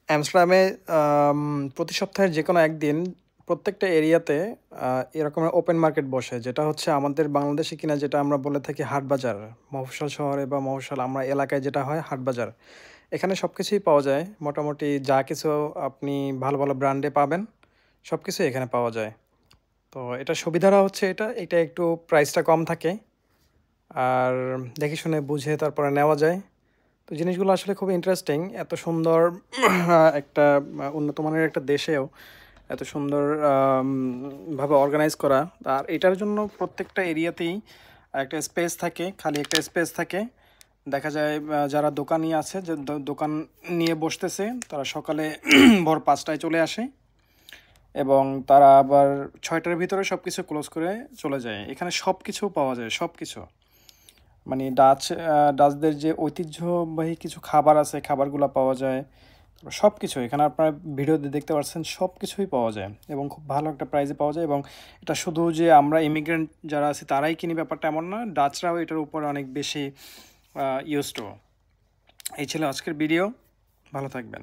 অ্যামস্টারডামে প্রতি সপ্তাহের যেকোনো একদিন প্রত্যেকটা এরিয়াতে এরকমের ওপেন মার্কেট বসে। যেটা হচ্ছে আমাদের বাংলাদেশে কিনা যেটা আমরা বলে থাকি হাটবাজার। মফস্বল শহরে বা মফস্বল আমরা এলাকায় যেটা হয় হাটবাজার। এখানে সবকিছুই পাওয়া যায়। মোটামুটি যা কিছু আপনি ভালো, ভালো ব্র্যান্ডে পাবেন, সবকিছুই এখানে পাওয়া যায়। তো এটার সুবিধাটা হচ্ছে এটা একটু প্রাইসটা কম থাকে। আর দেখে শুনে বুঝে তারপরে নেওয়া যায়। তো জিনিসগুলো আসলে খুবই ইন্টারেস্টিং। এত সুন্দর একটা উন্নত মানের একটা দেশেও এত সুন্দর ভাবে অর্গানাইজ করা। আর এটার জন্য প্রত্যেকটা এরিয়াতেই একটা স্পেস থাকে, খালি একটা স্পেস থাকে। দেখা যায় যারা দোকানি আছে যে দোকান নিয়ে বসতেছে তারা সকালে ভোর ৫টায় চলে আসে এবং তারা আবার ৬টার ভিতরে সব কিছু ক্লোজ করে চলে যায়। এখানে সব কিছু পাওয়া যায়, সব কিছু। মানে ডাচদের যে ঐতিহ্যবাহী কিছু খাবার আছে খাবারগুলো পাওয়া যায়। সব কিছু এখানে আপনারা ভিডিওতে দেখতে পাচ্ছেন, সব কিছুই পাওয়া যায় এবং খুব ভালো একটা প্রাইসে পাওয়া যায়। এবং এটা শুধু যে আমরা ইমিগ্রেন্ট যারা আছি তারাই কিনি ব্যাপারটা এমন না, ডাচরাও এটার উপরে অনেক বেশি ইউজ টু। এই ছিল আজকের ভিডিও। ভালো থাকবেন।